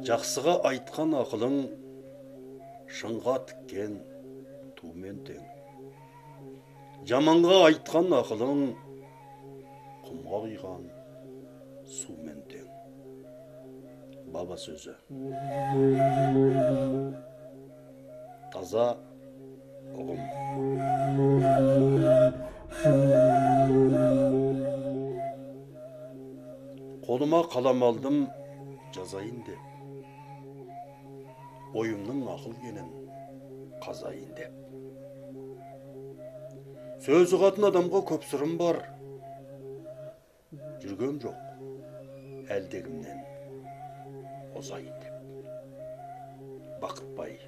Жақсыға айтқан ақылың, шыңға тіккен тумен тең. Жаманға айтқан ақылың, құмға құйған сумен тең. Баба сөзі. Таза ұғым. Қолыма қалам алдым, жазайын деп. Ойымның ақыл кенін қазайын деп. Сөзі қатын адамға көп сырым бар. Жүргем жоқ, әлдегімнен озайын деп. Бақытбай.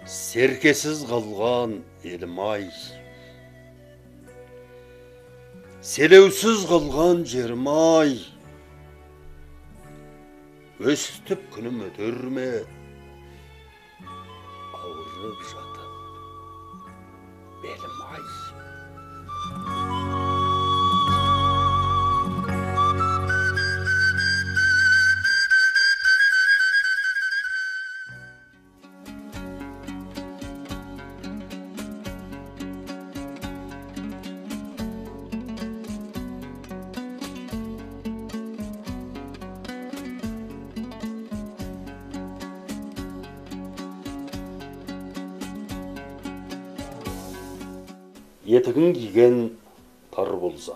Серкесіз қалған елім-ай, селеусіз қалған жерім-ай, өстіп күнім өтер ме, ауырып жатып белім-ай. Етігін киген тар болса.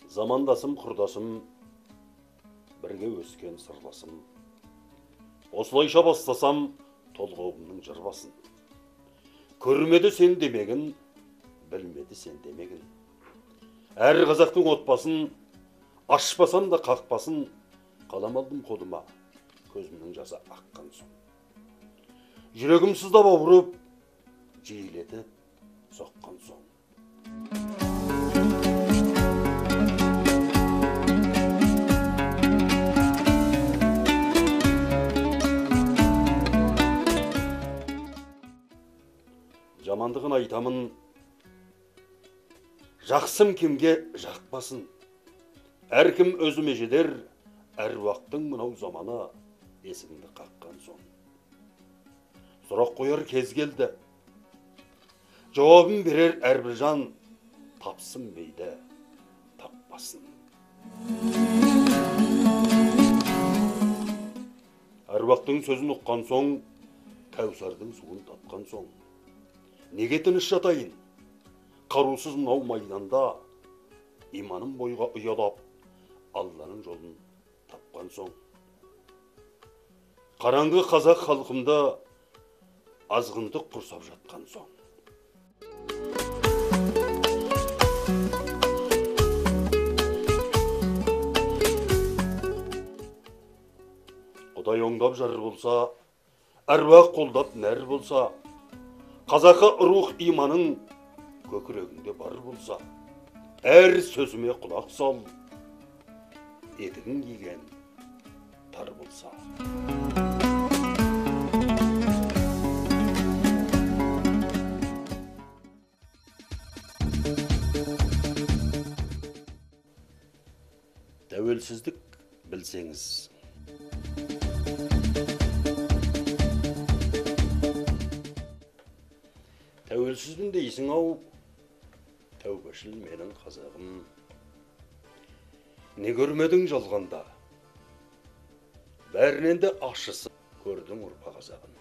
Замандасым, құрдасым, бірге өскен сырласым. Осылайша бастасам, толғауымның жырбасын. Көрмеді сен демегін, білмеді сен демегін. Әр қазақтың отбасын ашпасам да қақпасын, қалам алдым қолыма, көзімнің жасы аққан соң. Жүрегім сыздап ауырып, жиілетіп соққан соң. Жамандығын айтамын, жақсым кімге жақпасын. Әркім өзіме жедер, әруақтың мынау заманы есігіңді қаққан соң. Сұрақ қояр кез келді. Жауабын берер әрбір жан, тапсын мейлі, таппасын. Әруақтың сөзін ұққан соң, Кәусардың суын татқан соң. Неге тыныш жатайын? Қарусыз мынау майданда, иманым бойға ұялап, Алланың жолын тапқан соң. Қараңғы қазақ халқымда азғындық құрсап жатқан соң. Құдай оңдап жар болса, әруақ қолдап нәр болса, қазақы рух иманың көкірегінде бар болса, әр сөзіме құлақ сал, етігін киген тар болса. Тәуелсіздік білсеңіз. Тәуелсізбін дейсің ау, тәубашыл менің қазағым. Не көрмедің жалғанда, бәрінен де ащысы көрдің ұрпақ азабын.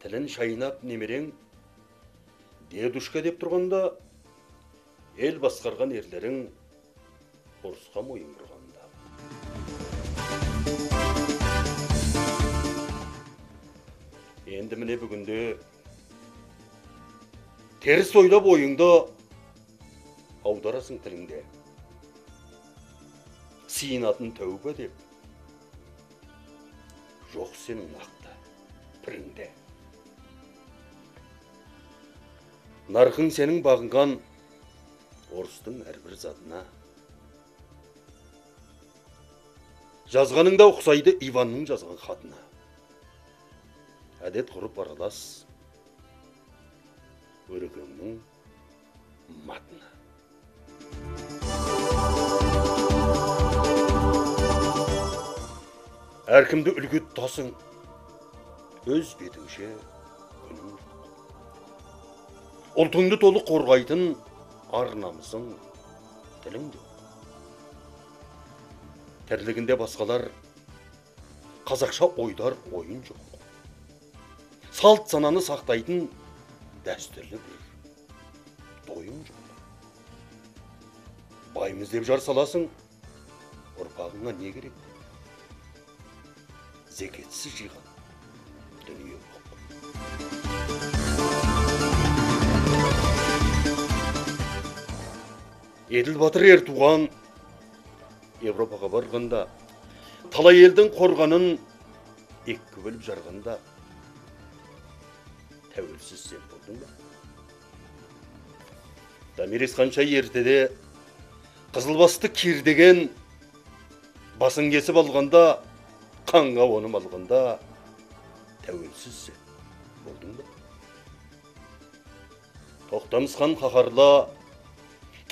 Тілін шайнап немерең, дедушка деп тұрғанда, ел басқарған ерлерің ұрысқа мойын бұрғанда. Енді міне бүгінде теріс ойлап ойыңды аударасың тіліңде. Сиынатын тәуба деп, жоқ сенің нақты піріңде. Нарқың сенің бағынған орыстың әрбір затына. Жазғаныңда ұқсайды Иванның жазған хатына. Әдет ғұрып аралас өрекеңнің матына. Әркімді үлгі тұтасың, өз бетіңше үнің жоқ. Ұлтыңды толық қорғайтын ар намысың, тілің жоқ. Тірлігінде басқалар қазақша ойдар ойын жоқ. Салт сананы сақтайтын дәстүрлі бір тойың жоқ. Баймыз деп жар саласың, ұрпағыңа не керек? Зекетсіз жиған дүние жоқ. Еділ батыр ер туған Европаға барғанда, талай елдің қорғанын екі бөліп жарғанда, тәуелсіз сен болдың ба? Томирис қанша ертеде Қызылбасты кирдеген басын кесіп алғанда, қанға оным алғанда, тәуелсіз сен болдың ба? Тоқтамыс хан қаһарла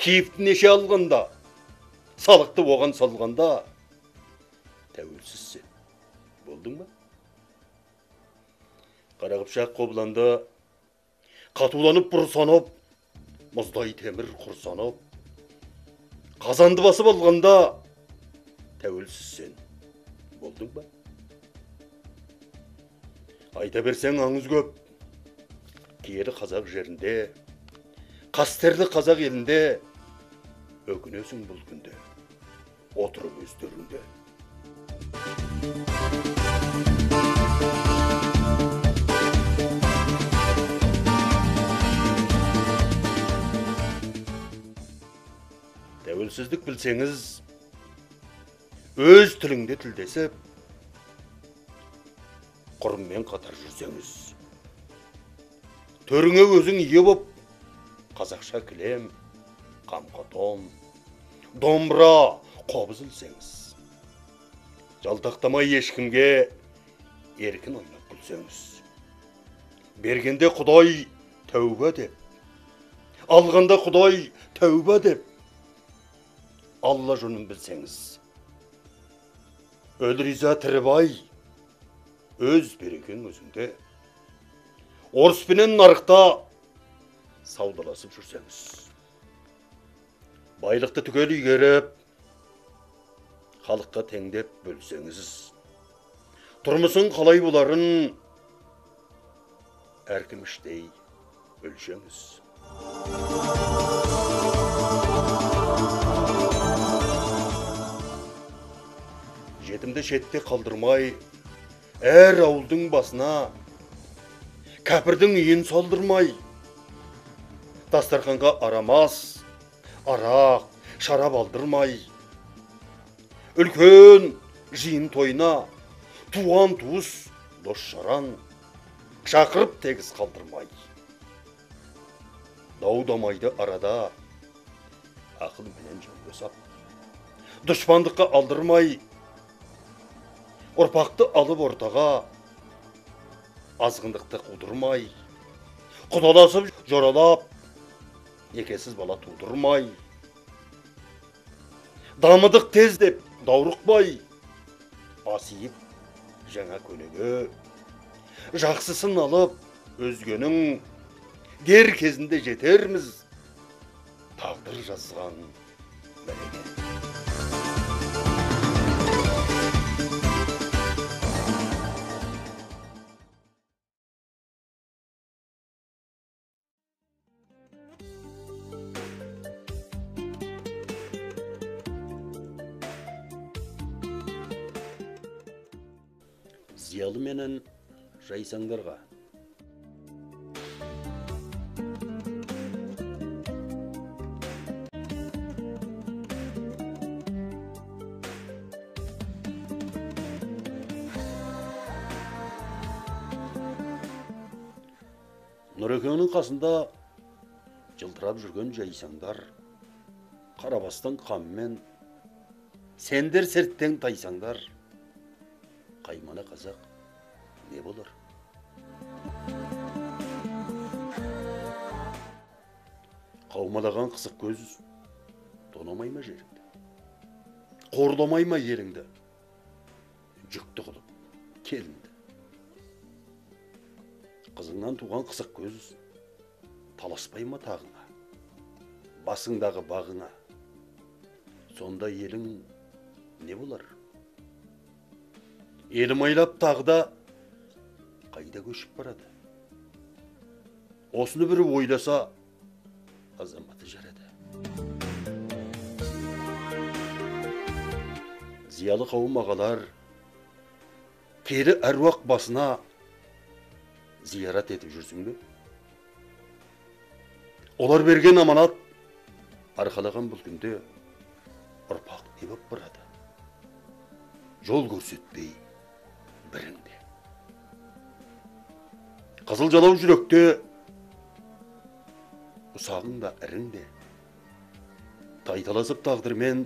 Киевті неше алғанда, салықты оған салғанда, тәуелсіз сен болдың ба? Қара Қыпшақ Қобыланды қатуланып бұрсанып, мұздай темір құрсанып, қазанды басып алғанда, тәуелсіз сен болдың ба? Айта берсең аңыз көп, киелі қазақ жерінде, қастерлі қазақ елінде, өкінесің бұл күнде, отырып өздерінде. Тәуелсіздік білсеңіз, өз тіліңде тілдесіп, құрыммен қатар жүрсеңіз. Төріңе өзің ие боп, қазақша кілем, қамқатон, домбыра, қобыз ілсеңіз. Жалтақтамай ешкімге еркін ойнап күлсеңіз. Бергенде Құдай тәуба деп, алғанда Құдай тәуба деп, Алла жөнін білсеңіз. Өл риза тірібай, өз берекең өзіңде. Орыспенен нарықта саудаласып жүрсеңіз. Байлықты түгел игеріп, халыққа теңдеп бөлсеңіз. Тұрмысын қалай боларын әркім іштей өлшеңіз. Жетімді шетте қалдырмай, әр ауылдың басына кәпірдің үйін салдырмай, дастарханға арамас, арақ, шарап алдырмай, үлкен жиын тойына туған туыс, дос жаран шақырып тегіс қалдырмай, дау-дамайды арада ақыл менен жөн жасап, дұшпандыққа алдырмай, ұрпақты алып ортаға, азғындықты қудырмай, құдаласып жоралап, некесіз бала тудырмай, дамыдық тез деп даурықпай, басиып жаңа көлеге, жақсысын алып өзгенің Дер кезінде жетерміз, тағдыр жазған бәлеге. Зиялы менен жайсаңдарға. Нұрекеңнің қасында жылтырап жүрген жайсаңдар, қарабастан қаммен, сендер серттен тайсаңдар, қаймана қазақ не болар? Қаумалаған қысық көз тонамай ма жеріңді? Қорламай ма еріңді? Жүкті қылып келінді. Қызыңнан туған қысық көз таласпай ма тағыңа? Басыңдағы бағыңа? Сонда елің не болар? Елім айлап тағда қайда көшіп барады? Осыны бір ойласа, азаматы жарады. Зиялы қауым ағалар, кері әруақ басына зиярат етіп жүрсің бе? Олар берген аманат, арқалаған бұл күнде ұрпақ не боп барады? Жол көрсетпей біріңде. Қызыл жалау жүректе, ұсағың да іріңде. Тайталасып тағдырмен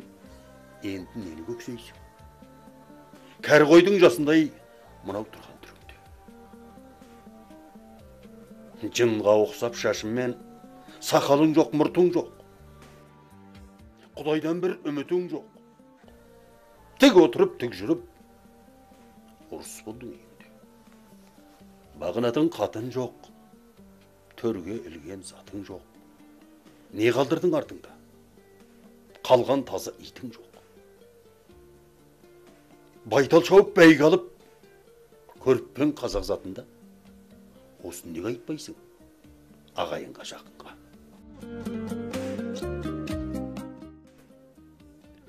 енді нені көксейсің? Кәр қойдың жасындай мынау тұрған түріңде. Жынға оқсап шашыммен, сақалың жоқ, мұртың жоқ. Құдайдан бір үмітің жоқ. Тік отырып, тік жүріп, ұрыс болдың үйінде. Бағынатын қатын жоқ, төрге ілген затың жоқ. Не қалдырдың артыңда? Қалған таза итің жоқ. Байтал шауып бәйге алып, көріппен қазақ затында. Осын неге айтпайсың? Ағайынға, жақынға.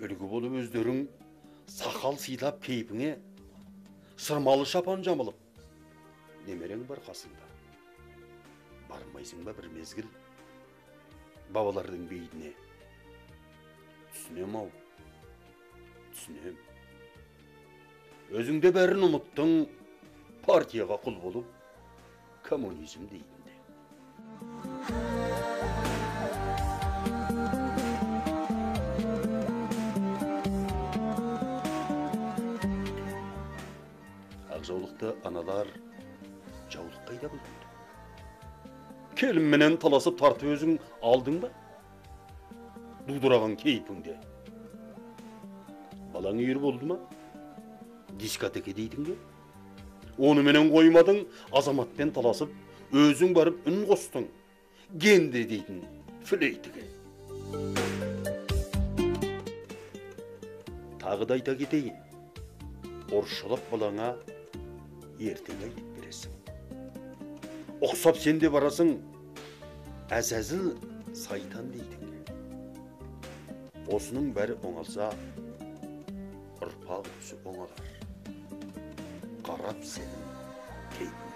Үлгі болып өздерің сақал сыйлап кейпіңе, сырмалы шапан жамылып, немерең бар қасыңда. Бармайсың ба бір мезгіл бабалардың бейітіне? Түсінем ау, түсінем. Өзіңде бәрін ұмыттың, партияға құл болып, коммунизм дейтінде. Ақжаулықты аналар жаулық қайда бұл күнде? Келімменен таласып тартып өзің алдың ба? Дудыраған кейпіңде. Балаң үйір болды ма? Дискотеке дейтінге? Оны менен қоймадың, азаматпен таласып, өзің барып үн қостың. Генде дейтін флейтіге. Тағы да айта кетейін. Орысшалап балаңа ертең айтып бересің. Оқсап сен де барасың, әзәзіл сайтан дейтінге. Осының бәрі оңалса, ұрпақ түсі оңалар. Қарап сенің кейпіне.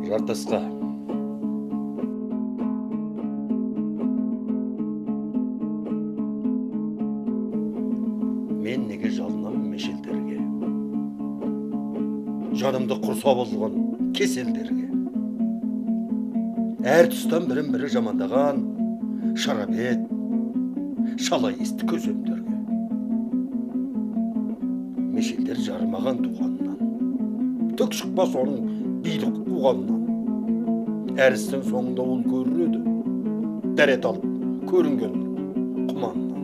Жартасқа. Мен неге жалынам мешелдерге? Жанымды құрса болған кеселдерге. Әр тұстан бірін-бірі жамандаған шарабет, шалайысты көземдерге. Мешелдер жарымаған туғанынан, түк шықпас оның билік қуғанынан. Әрістің соңында ол көрінеді, дәрет алып көрінген құманынан.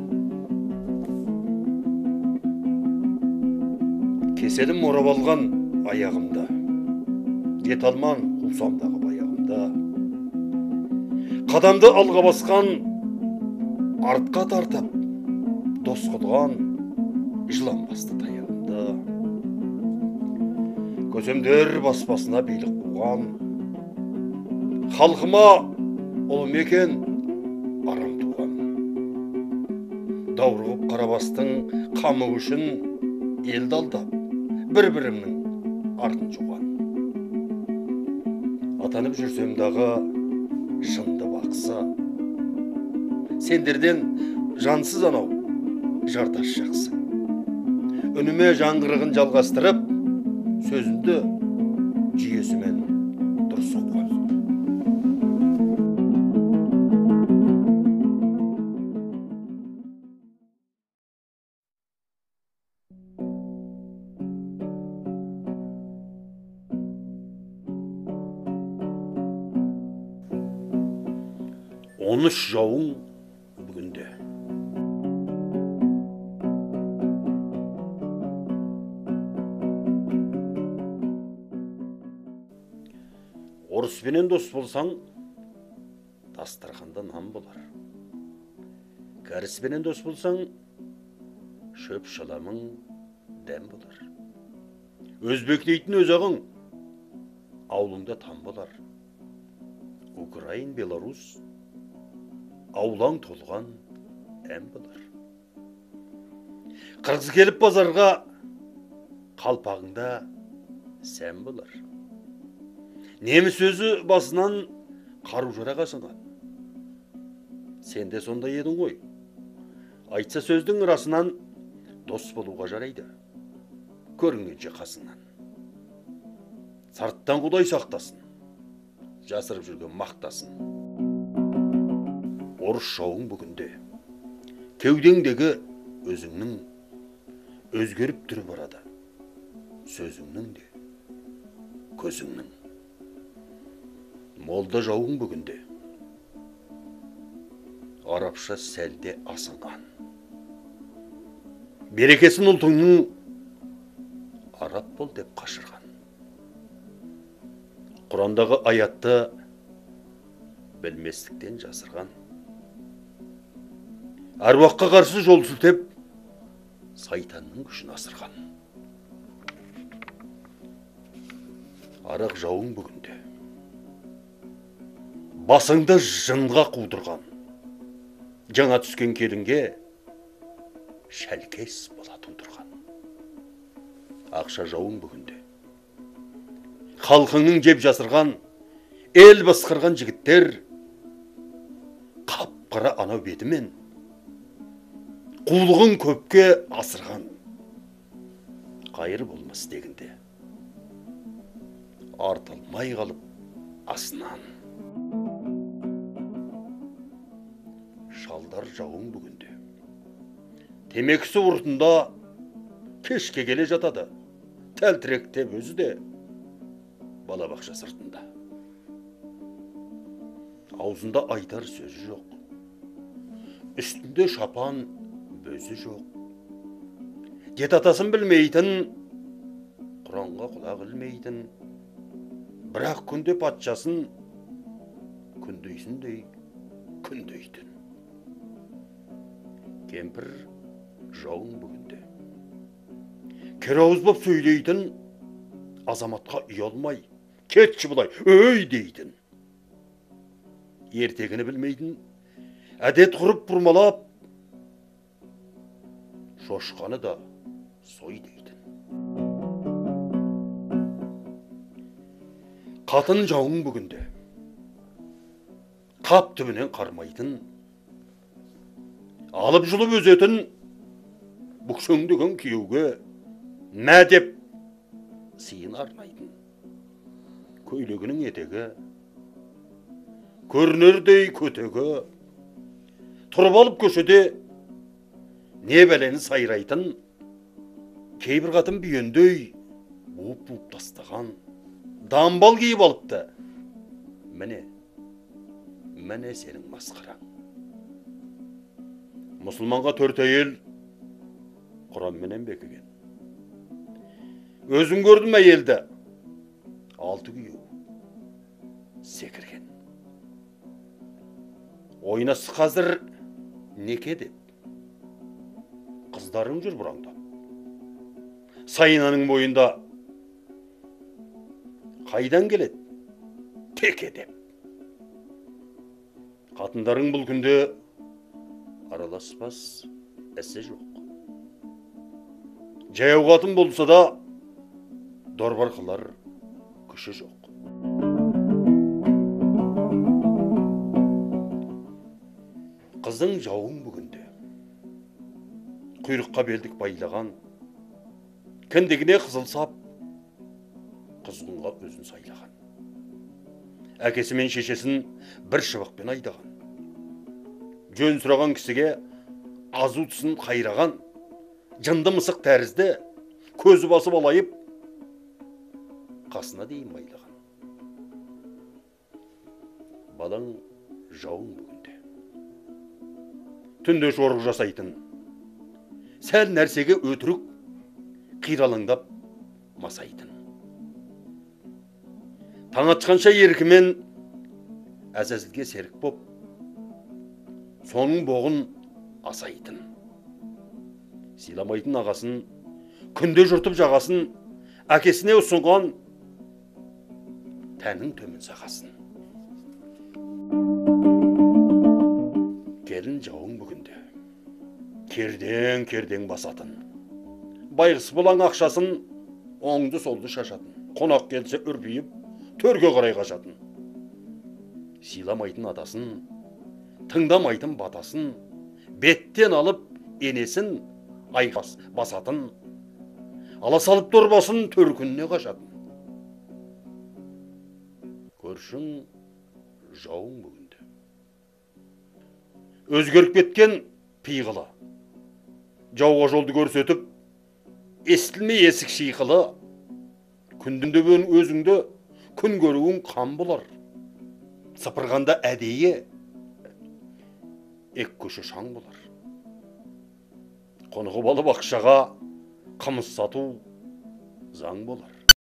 Кеселім орап алған аяғымда, жете алман құлсамдағы баяғымда. Қадамды алға басқан, артқа тартып, дос қылған жылан басты таяғымда. Көсемдер баспасына билік қуған, халқыма ұлы мекен арам туған. Даурығып қарабастың қамы үшін елді алдап, бір-бірімнің артын жуған. Атанып жүрсем дағы жынды бақса, сендерден жансыз анау жартас жақсы. Үніме жаңғырығын жалғастырып, сөзімді жүйесімен дұрыс ұққан. Он үш жауың бүгінде. Орыспенен дос болсаң, дастарханда нан болар. Кәріспенен дос болсаң, шөп шаламың дәм болар. Өзбек дейтін өзағың, аулыңда там болар. Украин, Беларус, аулаң толған әм болар. Қырғыз келіп базарға, қалпағыңда сәм болар. Неміс сөзі басынан қару жарақ асынған. Сен де сондай едің ғой. Айтса сөздің расынан дос болуға жарайды. Көрінгенше қасыңнан. Сарттан Құдай сақтасын. Жасырып жүрген мақтасын. Орыс жауың бүгінде. Кеудеңдегі өзіңнің өзгеріп түрі барады. Сөзіңнің де, көзіңнің. Молда жауың бүгінде. Арапша сәлде асынған. Берекесін ұлтыңның арап бол деп қашырған. Құрандағы аятты білместіктен жасырған. Әруаққа қарсы жол сілтеп, сайтанның күшін асырған. Арақ жауың бүгінде. Басыңды жынға қудырған. Жаңа түскен келінге шәлкес бола тудырған. Ақша жауың бүгінде. Халқыңның жеп жасырған, ел басқарған жігіттер қап-қара анау бетімен қулығын көпке асырған. Қайыр болмас дегенде артылмай қалып асынан. Шалдар жауың бүгінде. Темекісі ұртында кешке келе жатады. Тәлтіректеп өзі де балабақша сыртында. Аузында айтар сөзі жоқ. Үстінде шапан бөзі жоқ. Жет атасын білмейтін, Құранға құлақ ілмейтін, бірақ күнде патшасын күндейсіндей күндейтін. Кемпір жауың бүгінде. Керауыз боп сөйлейтін, азаматқа ұялмай, кетші бұлай, өй дейтін. Ертегіні білмейтін, әдет құрып бұрмалап, шошқаны да сой дейтін. Қатын жауың бүгінде. Қап түбінен қармайтын, алып жұлып өзетін, бүксөңдеген күйеуге мә деп сиын арнайтын. Көйлегінің етегі, көрінердей көтегі, тұрып алып көшеде не бәлені сайрайтын, кейбір қатын бүйендей буып-буып тастаған, дамбал киіп алыпты. Міне сенің масқараң. Мұсылманға 4 әйел Құранменен бекіген. Өзің көрдің ме елді? 6 күйеу секірген. Ойнасы қазір неке деп. Қыздарың жүр бұраңдап. Сайынаның бойында қайдан келеді? Теке деп. Қатындарың бұл күнде араласпас әсі жоқ. Жаяу қатын болса да дорбар қылар күші жоқ. Қыздың жауың бүгінде құйрыққа белдік байлаған, кіндігіне қызыл сап, құзғынға өзін сайлаған. Әкесі мен шешесін бір шыбықпен айдаған. Жөн сұраған кісіге азу тісін қайраған, жынды мысық тәрізді, көзі басып алайып, қасына дейін байлаған. Балаң жауың бүгінде. Түнде жорық жасайтын, сәл нәрсеге өтірік қиралаңдап масайтын. Таң атқанша еркімен әзәзілге серік боп, соның боғын асайтын. Сыйламайтын ағасын, күнде жұртып жағасын, әкесіне ұсынған тәнің төмен сағасын. Келін жауың бүгінде, кердең басатын. Байғыс болаң ақшасын, оңды солды шашатын. Қонақ келсе үрпейіп, төрге қарай қашатын. Сыйламайтын атасын, тыңдамайтын батасын, беттен алып енесін айқас басатын. Ала салып дорбасын төркініне қашатын. Көршің жауың бүгінде. Өзгеріп кеткен пиғылы, жауға жолды көрсетіп, естілмей есік шиқылы, күндінде бөн өзіңді күн көруің қам болар. Сыпырғанда әдейі ек көші шаң болар. Қонығы балы бақшаға қымыз сату заң болар.